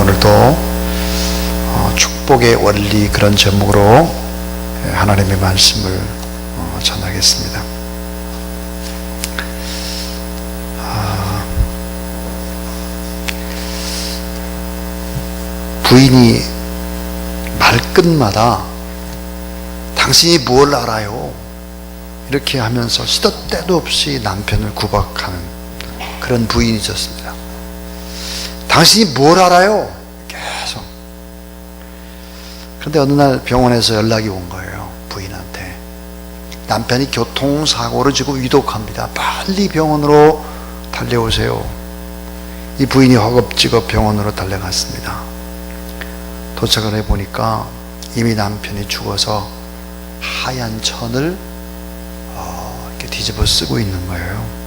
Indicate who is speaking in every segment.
Speaker 1: 오늘도 축복의 원리 그런 제목으로 하나님의 말씀을 전하겠습니다. 부인이 말끝마다 당신이 뭘 알아요? 이렇게 하면서 시도 때도 없이 남편을 구박하는 그런 부인이 있었습니다. 당신이 뭘 알아요? 계속. 그런데 어느 날 병원에서 연락이 온 거예요. 부인한테. 남편이 교통사고를 지고 위독합니다. 빨리 병원으로 달려오세요. 이 부인이 허겁지겁 병원으로 달려갔습니다. 도착을 해보니까 이미 남편이 죽어서 하얀 천을 이렇게 뒤집어 쓰고 있는 거예요.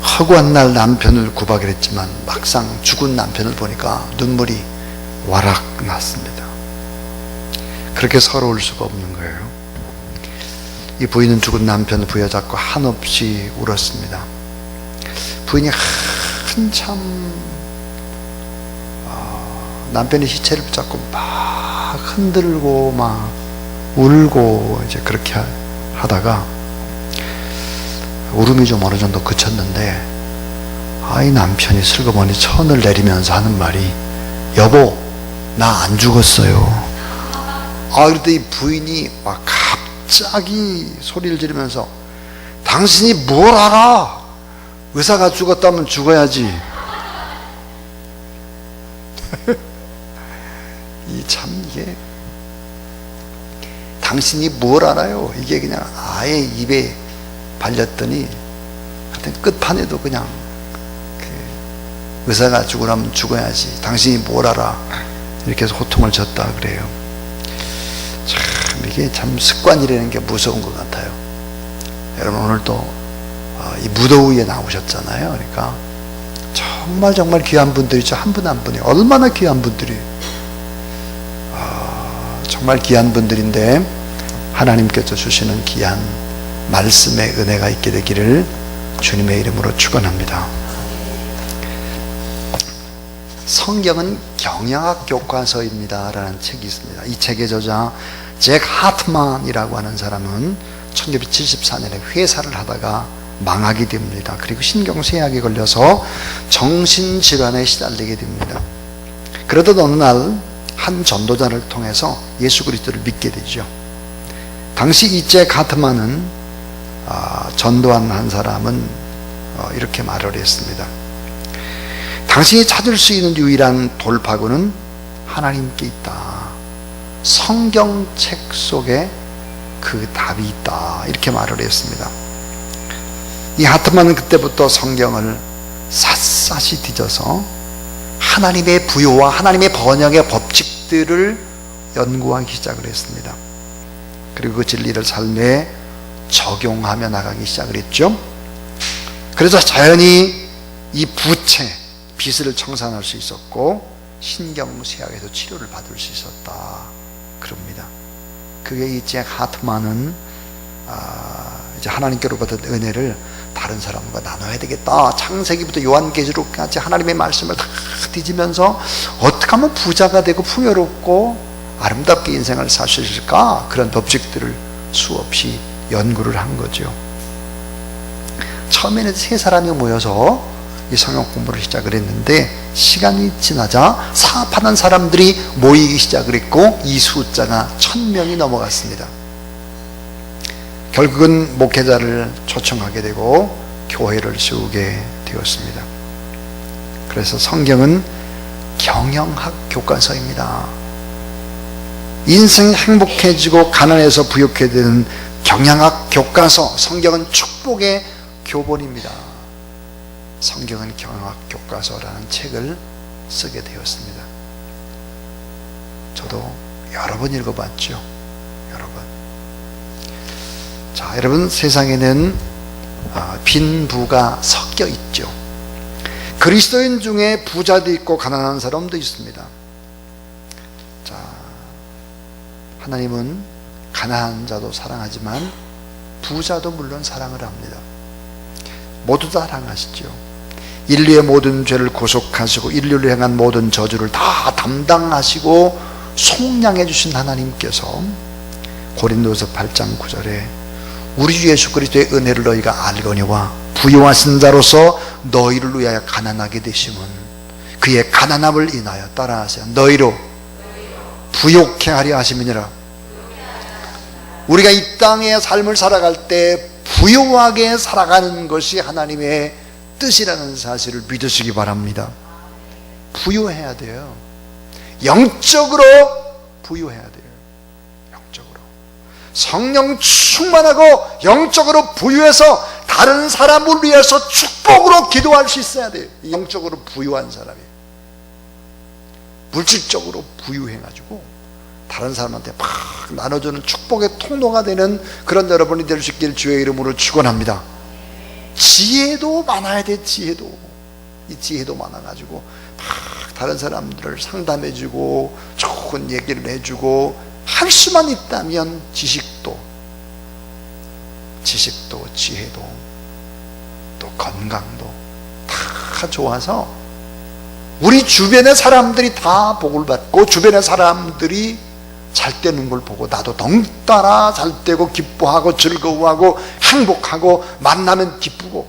Speaker 1: 허구한 날 남편을 구박을 했지만 막상 죽은 남편을 보니까 눈물이 와락 났습니다. 그렇게 서러울 수가 없는 거예요. 이 부인은 죽은 남편을 부여잡고 한없이 울었습니다. 부인이 한참 남편의 시체를 붙잡고 막 흔들고 막 울고 이제 그렇게 하다가 울음이 좀 어느 정도 그쳤는데 이 남편이 슬그머니 천을 내리면서 하는 말이 여보 나 안 죽었어요. 그때 이 부인이 막 갑자기 소리를 지르면서 당신이 뭘 알아? 의사가 죽었다면 죽어야지. 이게 당신이 뭘 알아요? 이게 그냥 아예 입에 발렸더니 하여튼 끝판에도 그냥 의사가 죽으라면 죽어야지. 당신이 뭘 알아? 이렇게 해서 호통을 쳤다 그래요. 참 이게 참 습관이라는 게 무서운 것 같아요. 여러분 오늘도 이 무더위에 나오셨잖아요. 그러니까 정말 귀한 분들이죠. 한 분 한 분이 얼마나 귀한 분들이 정말 귀한 분들인데 하나님께서 주시는 귀한 말씀의 은혜가 있게 되기를 주님의 이름으로 축원합니다. 성경은 경영학 교과서입니다 라는 책이 있습니다. 이 책의 저자 잭 하트만이라고 하는 사람은 1974년에 회사를 하다가 망하게 됩니다. 그리고 신경쇠약에 걸려서 정신질환에 시달리게 됩니다. 그러던 어느 날 한 전도자를 통해서 예수 그리스도를 믿게 되죠. 당시 이 잭 하트만은 전도한 한 사람은 이렇게 말을 했습니다. 당신이 찾을 수 있는 유일한 돌파구는 하나님께 있다. 성경책 속에 그 답이 있다. 이렇게 말을 했습니다. 이 하트만은 그때부터 성경을 샅샅이 뒤져서 하나님의 부요와 하나님의 번역의 법칙들을 연구하기 시작을 했습니다. 그리고 그 진리를 삶에 적용하며 나가기 시작을 했죠. 그래서 자연히 이 부채, 빚을 청산할 수 있었고 신경쇠약에서 치료를 받을 수 있었다 그럽니다. 그게 이 잭 하트만은 이제 하나님께로부터 은혜를 다른 사람과 나눠야 되겠다. 창세기부터 요한계시록까지 하나님의 말씀을 다 뒤지면서 어떻게 하면 부자가 되고 풍요롭고 아름답게 인생을 살 수 있을까? 그런 법칙들을 수없이 연구를 한 거죠. 처음에는 세 사람이 모여서 이 성경 공부를 시작을 했는데 시간이 지나자 사업하는 사람들이 모이기 시작을 했고 이 숫자가 1000명이 넘어갔습니다. 결국은 목회자를 초청하게 되고 교회를 세우게 되었습니다. 그래서 성경은 경영학 교과서입니다. 인생이 행복해지고 가난해서 부유하게 되는 경영학 교과서. 성경은 축복의 교본입니다. 성경은 경영학 교과서라는 책을 쓰게 되었습니다. 저도 여러 번 읽어봤죠. 여러 번. 자, 여러분 세상에는 빈부가 섞여 있죠. 그리스도인 중에 부자도 있고 가난한 사람도 있습니다. 자, 하나님은 가난한 자도 사랑하지만 부자도 물론 사랑을 합니다. 모두 다 사랑하시죠. 인류의 모든 죄를 구속하시고 인류를 향한 모든 저주를 다 담당하시고 속량해 주신 하나님께서 고린도서 8장 9절에 우리 주 예수 그리스도의 은혜를 너희가 알거니와 부요하신 자로서 너희를 위하여 가난하게 되심은 그의 가난함을 인하여 따라하세요. 너희로 부욕해 하려 하심이니라. 우리가 이 땅의 삶을 살아갈 때 부요하게 살아가는 것이 하나님의 뜻이라는 사실을 믿으시기 바랍니다. 부요해야 돼요. 영적으로 부요해야 돼요. 영적으로 성령 충만하고 영적으로 부유해서 다른 사람을 위해서 축복으로 기도할 수 있어야 돼요. 영적으로 부유한 사람이 물질적으로 부유해가지고 다른 사람한테 막 나눠주는 축복의 통로가 되는 그런 여러분이 될 수 있길 주의 이름으로 축원합니다. 지혜도 많아야 돼. 지혜도 이 지혜도 많아가지고 막 다른 사람들을 상담해주고 좋은 얘기를 해주고 할 수만 있다면 지식도 지혜도 또 건강도 다 좋아서 우리 주변의 사람들이 다 복을 받고 주변의 사람들이 잘 되는 걸 보고 나도 덩따라 잘 되고 기뻐하고 즐거워하고 행복하고 만나면 기쁘고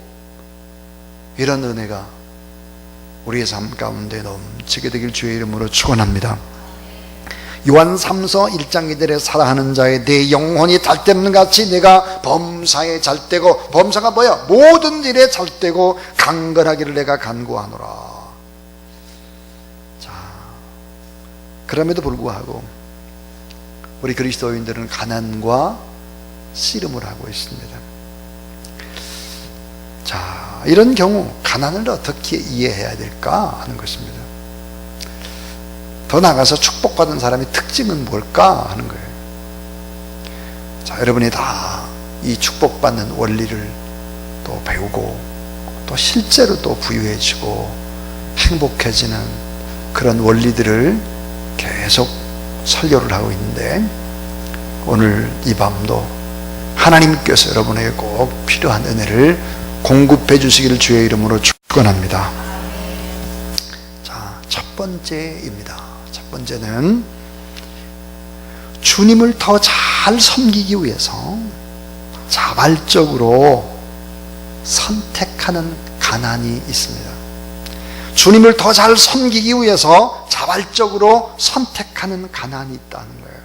Speaker 1: 이런 은혜가 우리의 삶 가운데 넘치게 되길 주의 이름으로 축원합니다. 요한 3서 1장 2절에 사랑하는 자의 내 영혼이 달되는 같이 내가 범사에 잘되고 범사가 뭐야? 모든 일에 잘되고 강건하기를 내가 간구하노라. 자, 그럼에도 불구하고 우리 그리스도인들은 가난과 씨름을 하고 있습니다. 자, 이런 경우 가난을 어떻게 이해해야 될까 하는 것입니다. 더 나아가서 축복받은 사람의 특징은 뭘까 하는 거예요. 자, 여러분이 다 이 축복받는 원리를 또 배우고 또 실제로 또 부유해지고 행복해지는 그런 원리들을 계속 설교를 하고 있는데 오늘 이 밤도 하나님께서 여러분에게 꼭 필요한 은혜를 공급해 주시기를 주의 이름으로 축원합니다. 자, 첫 번째입니다. 첫 번째는 주님을 더 잘 섬기기 위해서 자발적으로 선택하는 가난이 있습니다. 주님을 더 잘 섬기기 위해서 자발적으로 선택하는 가난이 있다는 거예요.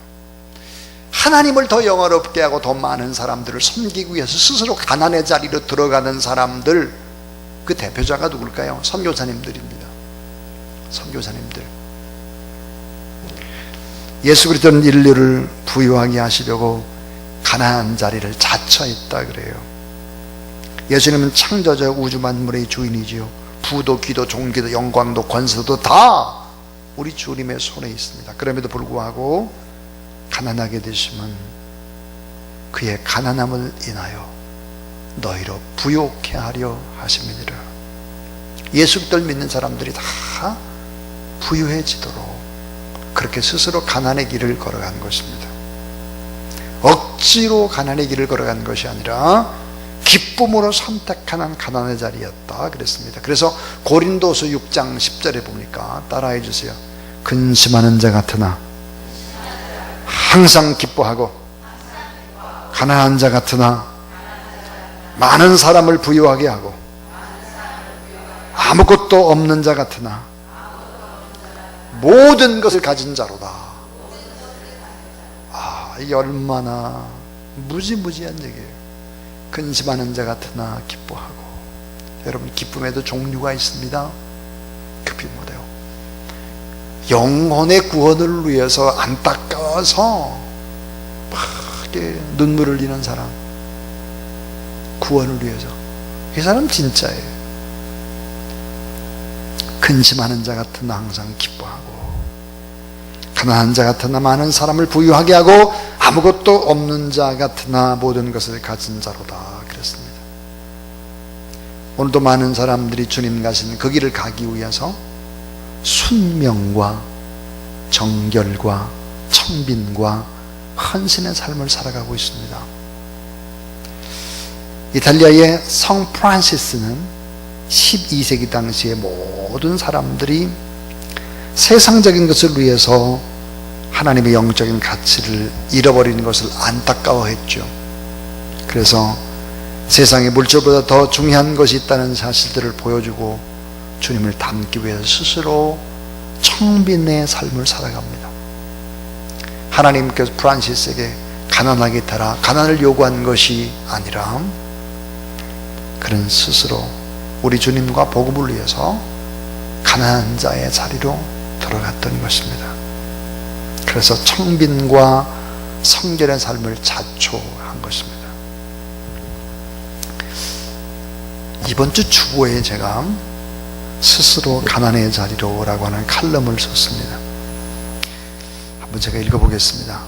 Speaker 1: 하나님을 더 영화롭게 하고 더 많은 사람들을 섬기기 위해서 스스로 가난의 자리로 들어가는 사람들, 그 대표자가 누굴까요? 선교사님들입니다. 선교사님들. 예수 그리스도는 인류를 부유하게 하시려고 가난한 자리를 자처했다 그래요. 예수님은 창조자 우주 만물의 주인이지요. 부도 기도 종기도 영광도 권세도 다 우리 주님의 손에 있습니다. 그럼에도 불구하고 가난하게 되시면 그의 가난함을 인하여 너희로 부욕해 하려 하심이니라. 예수 그리스도를 믿는 사람들이 다 부유해지도록 그렇게 스스로 가난의 길을 걸어간 것입니다. 억지로 가난의 길을 걸어간 것이 아니라 기쁨으로 선택하는 가난의 자리였다 그랬습니다. 그래서 고린도서 6장 10절에 보니까 따라해 주세요. 근심하는 자 같으나 항상 기뻐하고 가난한 자 같으나 많은 사람을 부유하게 하고 아무것도 없는 자 같으나 모든 것을 가진 자로다. 이게 얼마나 무지무지한 얘기예요. 근심하는 자 같으나 기뻐하고. 여러분, 기쁨에도 종류가 있습니다. 급히 못해요. 영혼의 구원을 위해서 안타까워서 막 눈물을 흘리는 사람, 구원을 위해서, 이 사람 진짜예요. 근심하는 자 같으나 항상 기뻐하고 가난한 자 같으나 많은 사람을 부유하게 하고 아무것도 없는 자 같으나 모든 것을 가진 자로다 그랬습니다. 오늘도 많은 사람들이 주님 가신 그 길을 가기 위해서 순명과 정결과 청빈과 헌신의 삶을 살아가고 있습니다. 이탈리아의 성 프란시스는 12세기 당시의 모든 사람들이 세상적인 것을 위해서 하나님의 영적인 가치를 잃어버리는 것을 안타까워했죠. 그래서 세상의 물질보다 더 중요한 것이 있다는 사실들을 보여주고 주님을 닮기 위해서 스스로 청빈의 삶을 살아갑니다. 하나님께서 프란시스에게 가난하게 되라, 가난을 요구한 것이 아니라 그는 스스로 우리 주님과 복음을 위해서 가난한 자의 자리로 들어갔던 것입니다. 그래서 청빈과 성결의 삶을 자초한 것입니다. 이번 주 주보에 제가 스스로 가난의 자리로 라고 하는 칼럼을 썼습니다. 한번 제가 읽어보겠습니다.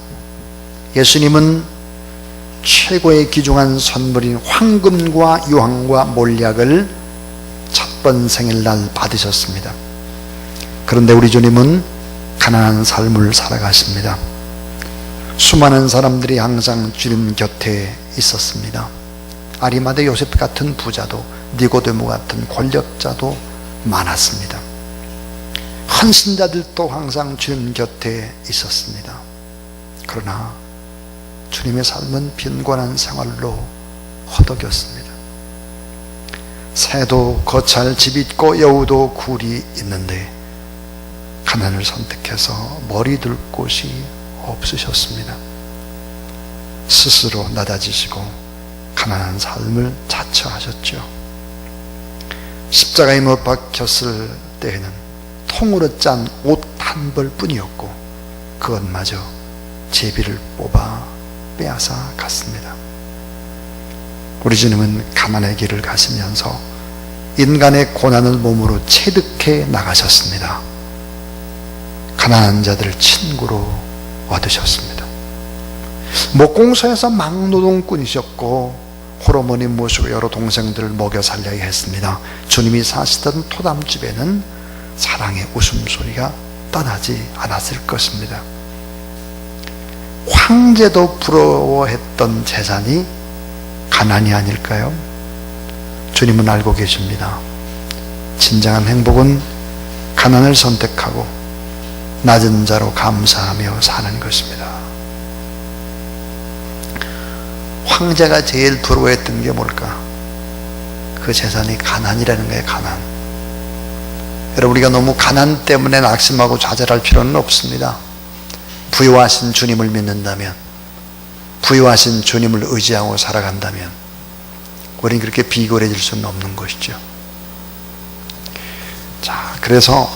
Speaker 1: 예수님은 최고의 귀중한 선물인 황금과 유황과 몰약을 첫 번 생일날 받으셨습니다. 그런데 우리 주님은 가난한 삶을 살아가십니다. 수많은 사람들이 항상 주님 곁에 있었습니다. 아리마대 요셉 같은 부자도, 니고데모 같은 권력자도 많았습니다. 헌신자들도 항상 주님 곁에 있었습니다. 그러나 주님의 삶은 빈곤한 생활로 허덕였습니다. 새도 거찰 집 있고 여우도 굴이 있는데 가난을 선택해서 머리 둘 곳이 없으셨습니다. 스스로 낮아지시고 가난한 삶을 자처하셨죠. 십자가에 못 박혔을 때에는 통으로 짠 옷 한 벌 뿐이었고 그것마저 제비를 뽑아 빼앗아 갔습니다. 우리 주님은 가난의 길을 가시면서 인간의 고난을 몸으로 체득해 나가셨습니다. 가난한 자들을 친구로 얻으셨습니다. 목공소에서 막노동꾼이셨고 호르몬이 모시고 여러 동생들을 먹여 살려야 했습니다. 주님이 사시던 토담집에는 사랑의 웃음소리가 떠나지 않았을 것입니다. 황제도 부러워했던 재산이 가난이 아닐까요? 주님은 알고 계십니다. 진정한 행복은 가난을 선택하고 낮은 자로 감사하며 사는 것입니다. 황제가 제일 부러워했던 게 뭘까? 그 재산이 가난이라는 거예요. 가난. 여러분, 우리가 너무 가난 때문에 낙심하고 좌절할 필요는 없습니다. 부유하신 주님을 믿는다면, 부유하신 주님을 의지하고 살아간다면 우리는 그렇게 비굴해질 수는 없는 것이죠. 자, 그래서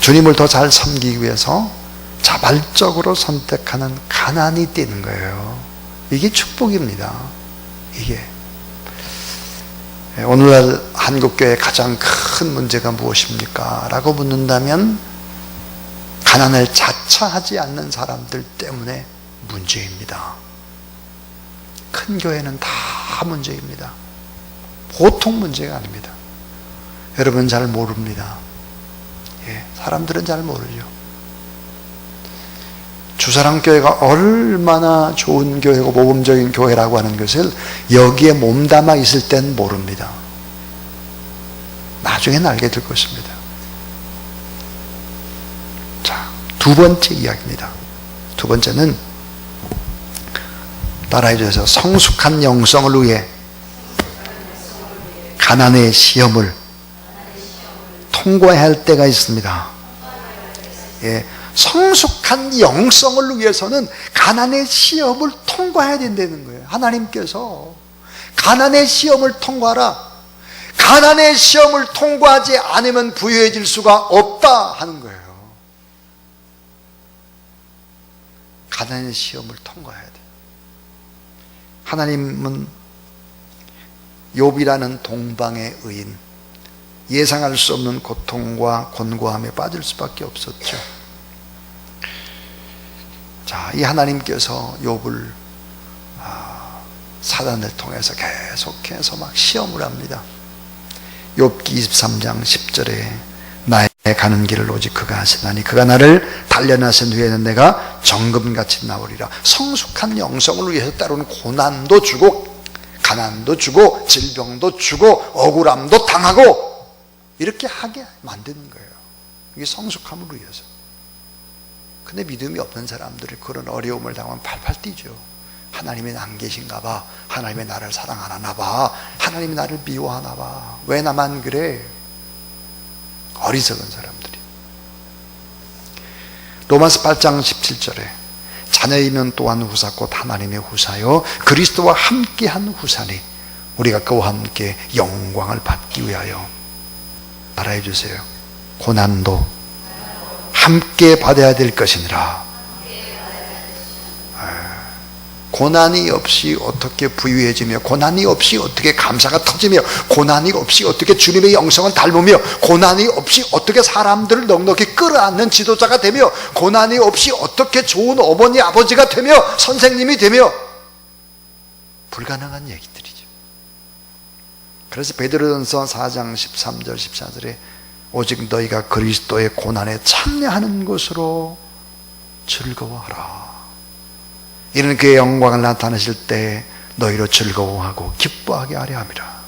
Speaker 1: 주님을 더 잘 섬기기 위해서 자발적으로 선택하는 가난이 뛰는 거예요. 이게 축복입니다. 이게 오늘날 한국교회의 가장 큰 문제가 무엇입니까? 라고 묻는다면 가난을 자처하지 않는 사람들 때문에 문제입니다. 큰 교회는 다 문제입니다. 보통 문제가 아닙니다. 여러분 잘 모릅니다. 사람들은 잘 모르죠. 주사랑교회가 얼마나 좋은 교회고 모범적인 교회라고 하는 것을 여기에 몸담아 있을 땐 모릅니다. 나중엔 알게 될 것입니다. 자, 두 번째 이야기입니다. 두 번째는 따라해 주세요. 성숙한 영성을 위해 가난의 시험을 통과해야 할 때가 있습니다. 성숙한 영성을 위해서는 가난의 시험을 통과해야 된다는 거예요. 하나님께서 가난의 시험을 통과하라. 가난의 시험을 통과하지 않으면 부유해질 수가 없다 하는 거예요. 가난의 시험을 통과해야 돼요. 하나님은 욥이라는 동방의 의인, 예상할 수 없는 고통과 곤고함에 빠질 수밖에 없었죠. 자, 이 하나님께서 욥을 사단을 통해서 계속해서 막 시험을 합니다. 욥기 23장 10절에 나의 가는 길을 오직 그가 하시나니 그가 나를 단련하신 후에는 내가 정금같이 나오리라. 성숙한 영성을 위해서 때로는 고난도 주고 가난도 주고 질병도 주고 억울함도 당하고 이렇게 하게 만드는 거예요. 이게 성숙함을 위해서. 근데 믿음이 없는 사람들이 그런 어려움을 당하면 팔팔 뛰죠. 하나님이 안 계신가 봐. 하나님이 나를 사랑 안 하나 봐. 하나님이 나를 미워하나 봐. 왜 나만 그래? 어리석은 사람들이. 로마서 8장 17절에 자녀이면 또한 후사 곧 하나님의 후사요 그리스도와 함께한 후사니 우리가 그와 함께 영광을 받기 위하여 알아해 주세요. 고난도 함께 받아야 될 것이니라. 고난이 없이 어떻게 부유해지며, 고난이 없이 어떻게 감사가 터지며, 고난이 없이 어떻게 주님의 영성을 닮으며, 고난이 없이 어떻게 사람들을 넉넉히 끌어안는 지도자가 되며, 고난이 없이 어떻게 좋은 어머니 아버지가 되며 선생님이 되며, 불가능한 얘기들이죠. 그래서 베드로전서 4장 13절 14절에 오직 너희가 그리스도의 고난에 참여하는 것으로 즐거워하라. 이는 그의 영광을 나타내실 때 너희로 즐거워하고 기뻐하게 하려 함이라.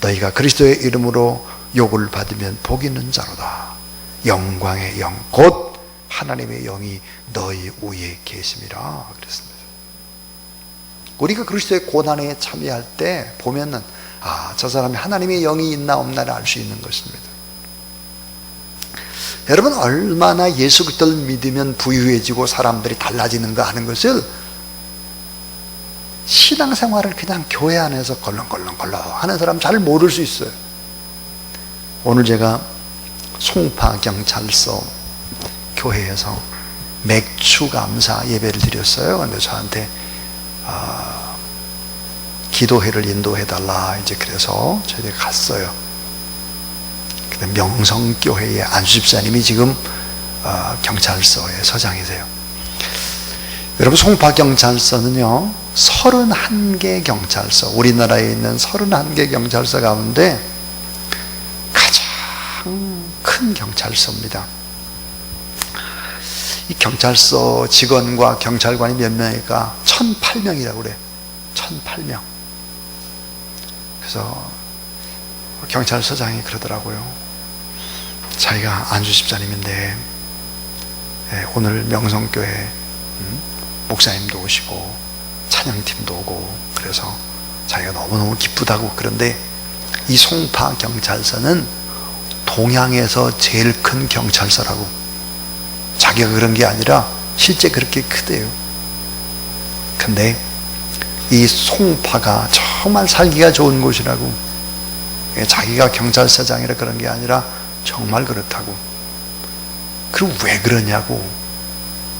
Speaker 1: 너희가 그리스도의 이름으로 욕을 받으면 복 있는 자로다. 영광의 영 곧 하나님의 영이 너희 위에 계심이라 그랬습니다. 우리가 그리스도의 고난에 참여할 때 보면은 저 사람이 하나님의 영이 있나 없나를 알 수 있는 것입니다. 여러분, 얼마나 예수 그리스도를 믿으면 부유해지고 사람들이 달라지는가 하는 것을 신앙생활을 그냥 교회 안에서 걸렁걸렁 하는 사람 잘 모를 수 있어요. 오늘 제가 송파경찰서 교회에서 맥주 감사 예배를 드렸어요. 근데 저한테 기도회를 인도해달라 이제 그래서 저희가 갔어요. 근데 명성교회의 안수집사님이 지금 경찰서의 서장이세요. 여러분, 송파경찰서는요 31개 경찰서, 우리나라에 있는 31개 경찰서 가운데 가장 큰 경찰서입니다. 이 경찰서 직원과 경찰관이 몇 명일까? 1008명이라고 그래. 1008명. 그래서 경찰서장이 그러더라고요. 자기가 안수집사님인데 오늘 명성교회 목사님도 오시고 찬양팀도 오고 그래서 자기가 너무너무 기쁘다고. 그런데 이 송파경찰서는 동양에서 제일 큰 경찰서라고. 자기가 그런 게 아니라 실제 그렇게 크대요. 근데 이 송파가 정말 살기가 좋은 곳이라고. 자기가 경찰서장이라 그런 게 아니라 정말 그렇다고. 그럼 왜 그러냐고.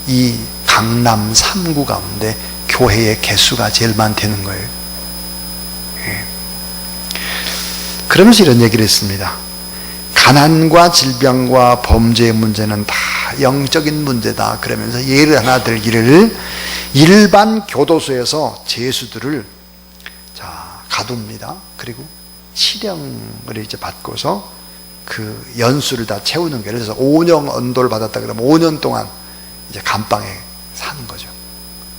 Speaker 1: 이 강남 3구 가운데 교회의 개수가 제일 많다는 거예요. 그러면서 이런 얘기를 했습니다. 가난과 질병과 범죄의 문제는 다 영적인 문제다. 그러면서 예를 하나 들기를, 일반 교도소에서 죄수들을 가둡니다. 그리고 실형을 이제 받고서 그 연수를 다 채우는 거예요. 그래서 5년 언도를 받았다 그러면 5년 동안 이제 감방에 사는 거죠.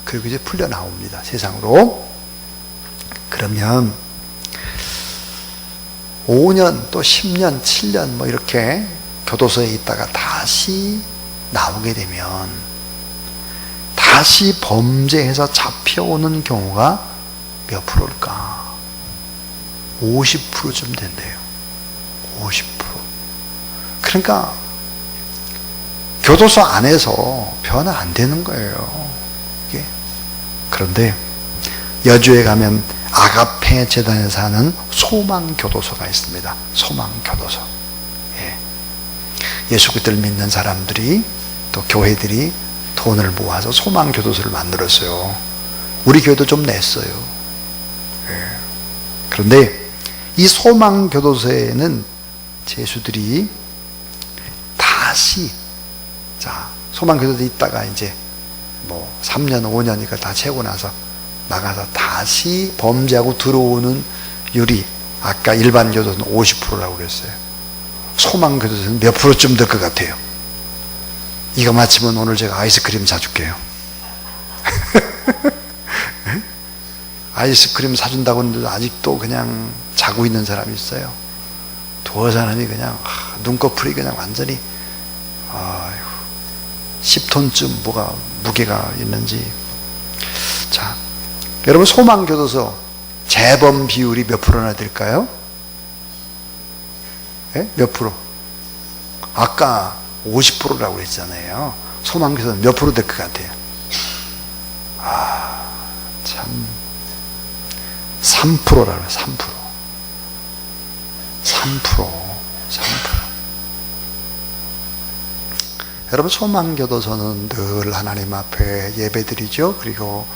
Speaker 1: 그리고 이제 풀려 나옵니다. 세상으로. 그러면 5년 또 10년 7년 뭐 이렇게 교도소에 있다가 다시 나오게 되면 다시 범죄해서 잡혀오는 경우가 몇 프로일까? 50%쯤 된대요. 50%. 그러니까 교도소 안에서 변화 안 되는 거예요. 이게. 그런데 여주에 가면 아가페 재단에서 하는 소망교도소가 있습니다. 소망교도소. 예수 그리스도를 믿는 사람들이 또 교회들이 돈을 모아서 소망교도소를 만들었어요. 우리 교회도 좀 냈어요. 그런데 이 소망교도소에는 죄수들이 다시 소망교도소에 있다가 이제 뭐 3년 5년이니까 다 채우고 나서 나가서 다시 범죄하고 들어오는 율이 아까 일반 교도소는 50%라고 그랬어요. 소망교도소는 몇 프로쯤 될 것 같아요? 이거 마치면 오늘 제가 아이스크림 사줄게요. 아이스크림 사준다고 하는데 아직도 그냥 자고 있는 사람이 있어요. 두어 사람이 그냥 눈꺼풀이 그냥 완전히 10톤쯤 뭐가 무게가 있는지. 자, 여러분 소망교도소 재범 비율이 몇 프로나 될까요? 네? 몇 프로? 아까 50%라고 그랬잖아요. 소망교도소 몇 프로 될 것 같아요? 참 3%라고 3%. 3%. 여러분 소망교도소는 늘 하나님 앞에 예배드리죠. 그리고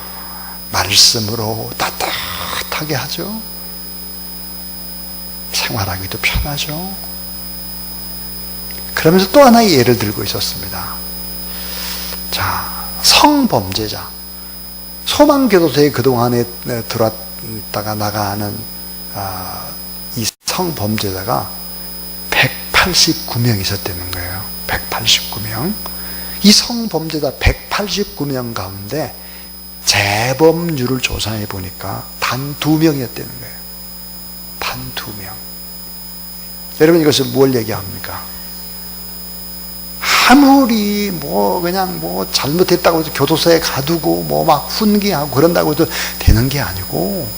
Speaker 1: 말씀으로 따뜻하게 하죠. 생활하기도 편하죠. 그러면서 또 하나의 예를 들고 있었습니다. 자, 성범죄자. 소망교도소에 그동안에 들어왔다가 나가는 이 성범죄자가 189명 있었다는 거예요. 189명. 이 성범죄자 189명 가운데 재범률을 조사해 보니까 단 2명이었다는 거예요. 단 2명. 여러분 이것은 뭘 얘기합니까? 아무리 그냥 잘못했다고 해서 교도소에 가두고 막 훈계하고 그런다고 해도 되는 게 아니고,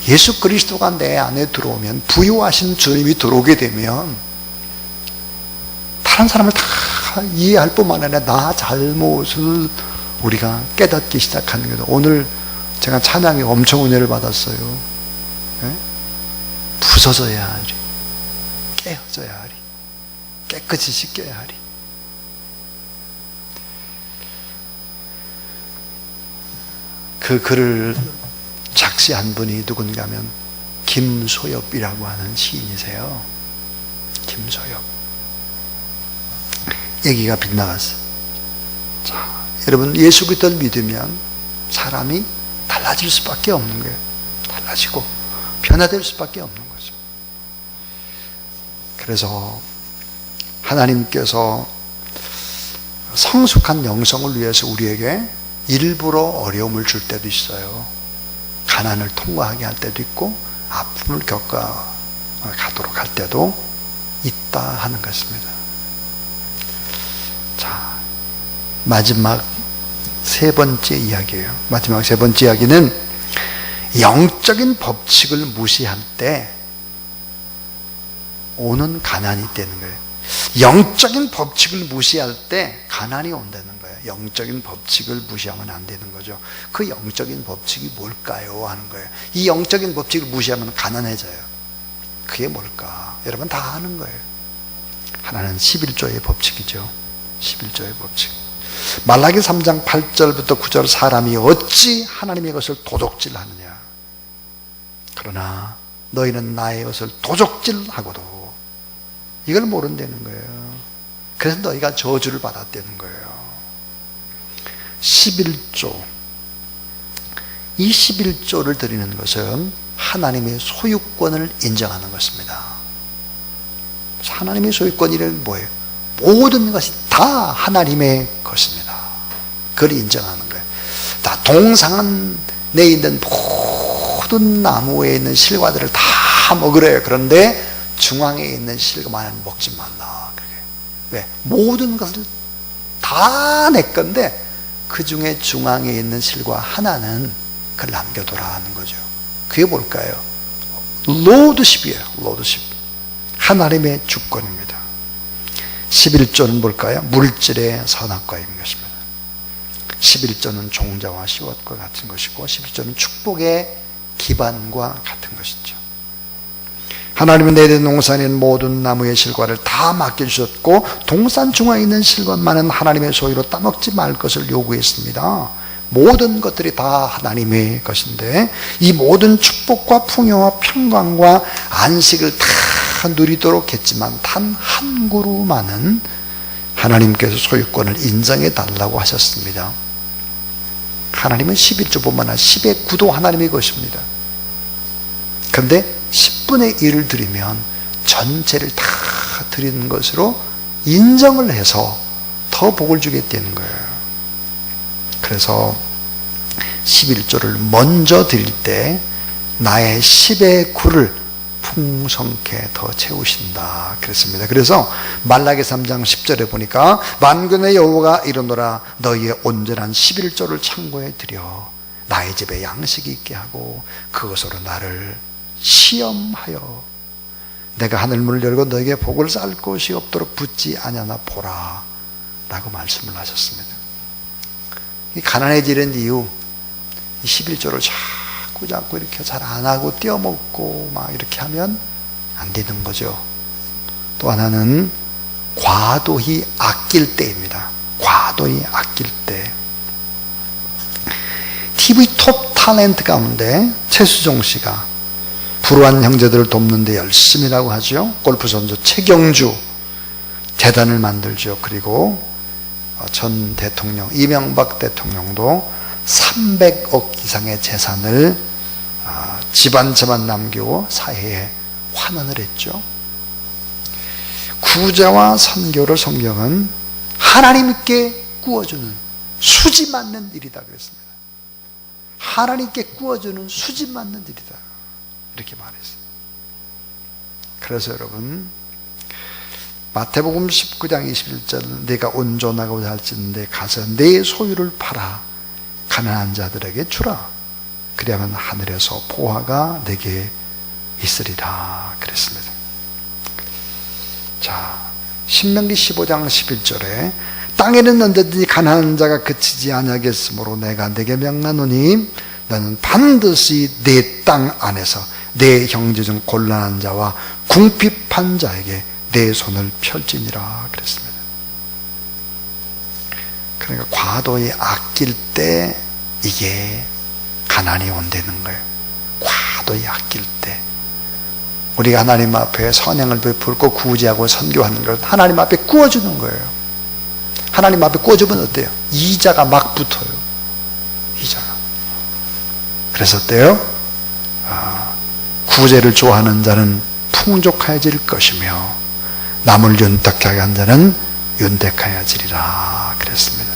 Speaker 1: 예수 그리스도가 내 안에 들어오면, 부유하신 주님이 들어오게 되면 다른 사람을 다 이해할 뿐만 아니라 나 잘못을 우리가 깨닫기 시작하는 거죠. 오늘 제가 찬양에 엄청 은혜를 받았어요. 네? 부서져야 하리, 깨어져야 하리, 깨끗이 씻겨야 하리. 그 글을 작시한 분이 누군가 하면 김소엽이라고 하는 시인이세요. 김소엽. 얘기가 빗나갔어요. 자, 여러분 예수 그리스도를 믿으면 사람이 달라질 수밖에 없는 거예요. 달라지고 변화될 수밖에 없는 거죠. 그래서 하나님께서 성숙한 영성을 위해서 우리에게 일부러 어려움을 줄 때도 있어요. 가난을 통과하게 할 때도 있고 아픔을 겪어 가도록 할 때도 있다 하는 것입니다. 자, 마지막 세 번째 이야기예요. 마지막 세 번째 이야기는 영적인 법칙을 무시할 때 오는 가난이 있다는 거예요. 영적인 법칙을 무시할 때 가난이 온다는 거예요. 영적인 법칙을 무시하면 안 되는 거죠. 그 영적인 법칙이 뭘까요? 하는 거예요. 이 영적인 법칙을 무시하면 가난해져요. 그게 뭘까? 여러분 다 아는 거예요. 하나는 11조의 법칙이죠. 11조의 법칙. 말라기 3장 8절부터 9절, 사람이 어찌 하나님의 것을 도적질하느냐. 그러나 너희는 나의 것을 도적질하고도 이걸 모른다는 거예요. 그래서 너희가 저주를 받았다는 거예요. 11조. 이 11조를 드리는 것은 하나님의 소유권을 인정하는 것입니다. 하나님의 소유권이란 뭐예요? 모든 것이 다 하나님의 것입니다. 그걸 인정하는 거예요. 다 동산에 있는 모든 나무에 있는 실과들을 다 먹으래요. 그런데 중앙에 있는 실과만은 먹지 말라. 왜? 모든 것을 다 내 건데 그 중에 중앙에 있는 실과 하나는 그걸 남겨둬라 하는 거죠. 그게 뭘까요? 로드십이에요. 로드십. 하나님의 주권입니다. 11조는 뭘까요? 물질의 선악과인 것입니다. 11조는 종자와 시옷과 같은 것이고 11조는 축복의 기반과 같은 것이죠. 하나님은 내린 동산에 있는 모든 나무의 실과를 다 맡겨주셨고 동산 중앙에 있는 실과만은 하나님의 소유로 따먹지 말 것을 요구했습니다. 모든 것들이 다 하나님의 것인데 이 모든 축복과 풍요와 평강과 안식을 다 누리도록 했지만 단 한 그루만은 하나님께서 소유권을 인정해 달라고 하셨습니다. 하나님은 11조뿐만 아니라 10의 9도 하나님의 것입니다. 그런데 10분의 1을 드리면 전체를 다 드리는 것으로 인정을 해서 더 복을 주겠다는 거예요. 그래서 11조를 먼저 드릴 때 나의 10의 구를 풍성케 더 채우신다 그랬습니다. 그래서 말라기 3장 10절에 보니까 만군의 여호와가 이르노라 너희의 온전한 11조를 창고에 들여 나의 집에 양식이 있게 하고 그것으로 나를 시험하여 내가 하늘문을 열고 너에게 복을 쌓을 곳이 없도록 붙지 아니하나 보라 라고 말씀을 하셨습니다. 이 가난해지는 이유, 이 11조를 자꾸 이렇게 잘 안 하고 떼어먹고 막 이렇게 하면 안 되는 거죠. 또 하나는 과도히 아낄 때입니다. 과도히 아낄 때. TV 톱 탤런트 가운데 최수종 씨가 불우한 형제들을 돕는 데 열심히 라고 하죠. 골프 선수 최경주 재단을 만들죠. 그리고 전 대통령 이명박 대통령도 300억 이상의 재산을 집안채만 남기고 사회에 환원을 했죠. 구제와 선교를 성경은 하나님께 구워주는 수지 맞는 일이다 그랬습니다. 하나님께 구워주는 수지 맞는 일이다 이렇게 말했어요. 그래서 여러분 마태복음 19장 21절 내가 온전하고자 할진대 가서 내 소유를 팔아 가난한 자들에게 주라 그리하면 하늘에서 보화가 내게 있으리라 그랬습니다. 자, 신명기 15장 11절에 땅에는 언제든지 가난한 자가 그치지 아니하겠으므로 내가 내게 명하노니 너는 반드시 내 땅 안에서 내 형제 중 곤란한 자와 궁핍한 자에게 내 손을 펼지니라 그랬습니다. 그러니까 과도히 아낄 때 이게 가난이 온다는 거예요. 과도히 아낄 때 우리가 하나님 앞에 선행을 베풀고 구제하고 선교하는 걸 하나님 앞에 구워주는 거예요. 하나님 앞에 구워주면 어때요? 이자가 막 붙어요. 이자가. 그래서 어때요? 구제를 좋아하는 자는 풍족해질 것이며 남을 윤택하게 한 자는 윤택하여지리라 그랬습니다.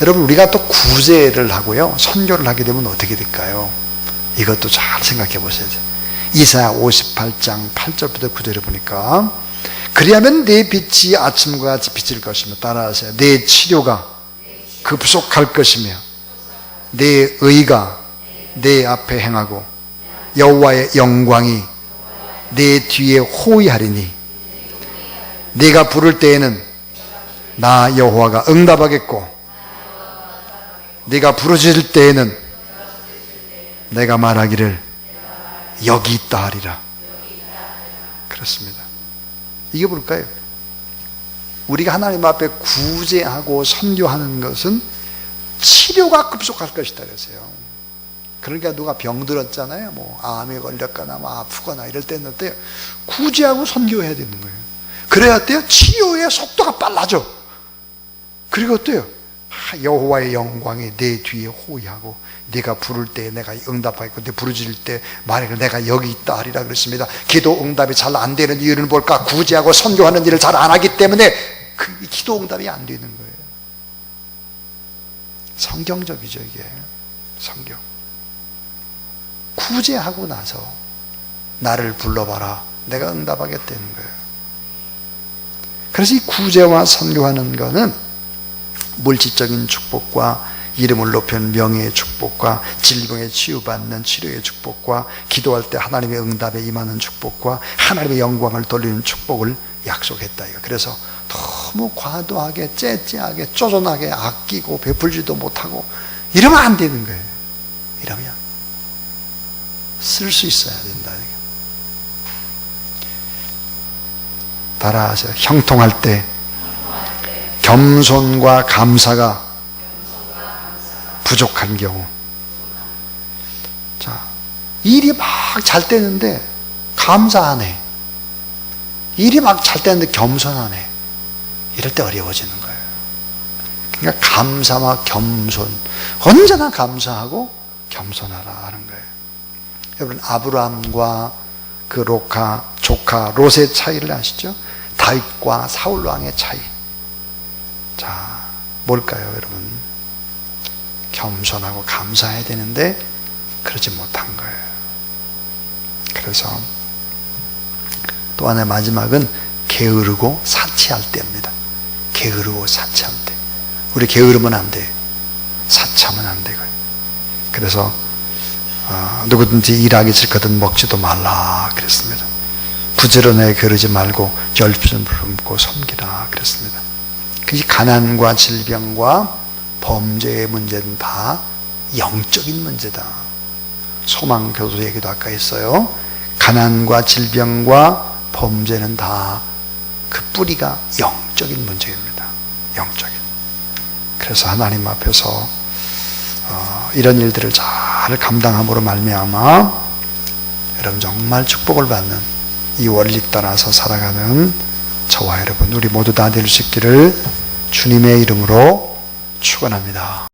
Speaker 1: 여러분 우리가 또 구제를 하고요 선교를 하게 되면 어떻게 될까요? 이것도 잘 생각해 보셔야죠. 이사야 58장 8절부터 9절을 보니까 그리하면 내 빛이 아침과 같이 비칠 것이며 따라하세요. 내 치료가 급속할 것이며 내 의가 내 앞에 행하고 여호와의 영광이 내 뒤에 호위하리니 네가 부를 때에는 나 여호와가 응답하겠고 네가 부르짖을 때에는 내가 말하기를 여기 있다 하리라. 그렇습니다. 이게 뭘까요? 우리가 하나님 앞에 구제하고 선교하는 것은 치료가 급속할 것이다 그랬어요. 그러니까 누가 병들었잖아요. 뭐 암에 걸렸거나 뭐 아프거나 이럴 때는 어때요? 구제하고 선교해야 되는 거예요. 그래야 어때요? 치료의 속도가 빨라져. 그리고 어때요? 여호와의 영광이 내 뒤에 호위하고 네가 부를 때 내가 응답하겠고 네 부르짖을 때 말하기를 내가 여기 있다 하리라 그랬습니다. 기도 응답이 잘 안 되는 이유는 뭘까? 구제하고 선교하는 일을 잘 안 하기 때문에 그 기도 응답이 안 되는 거예요. 성경적이죠 이게. 성경. 구제하고 나서 나를 불러봐라. 내가 응답하겠다는 거예요. 그래서 이 구제와 선교하는 거는 물질적인 축복과 이름을 높이는 명예의 축복과 질병에 치유받는 치료의 축복과 기도할 때 하나님의 응답에 임하는 축복과 하나님의 영광을 돌리는 축복을 약속했다. 그래서 너무 과도하게 째째하게 쪼잔하게 아끼고 베풀지도 못하고 이러면 안 되는 거예요. 이러면 쓸 수 있어야 된다. 따라하세요. 형통할 때 겸손과 감사가 부족한 경우. 자, 일이 막 잘 되는데 감사하네. 일이 막 잘 되는데 겸손하네. 이럴 때 어려워지는 거예요. 그러니까 감사와 겸손. 언제나 감사하고 겸손하라 하는 거예요. 여러분, 아브라함과 그 로카, 조카, 롯의 차이를 아시죠? 다윗과 사울 왕의 차이. 자, 뭘까요, 여러분? 겸손하고 감사해야 되는데 그러지 못한 거예요. 그래서 또 하나의 마지막은 게으르고 사치할 때입니다. 게으르고 사치할 때. 우리 게으르면 안 돼요. 사치하면 안 되고요. 그래서 누구든지 일하기 싫거든 먹지도 말라 그랬습니다. 부지런하게 게으르지 말고 열심을 품고 섬기라 그랬습니다. 그 가난과 질병과 범죄의 문제는 다 영적인 문제다. 소망교도 얘기도 아까 했어요. 가난과 질병과 범죄는 다 그 뿌리가 영적인 문제입니다. 영적인. 그래서 하나님 앞에서 이런 일들을 잘 감당함으로 말미암아 여러분 정말 축복을 받는 이 원리 따라서 살아가는 저와 여러분 우리 모두 다 될 수 있기를 주님의 이름으로 축원합니다.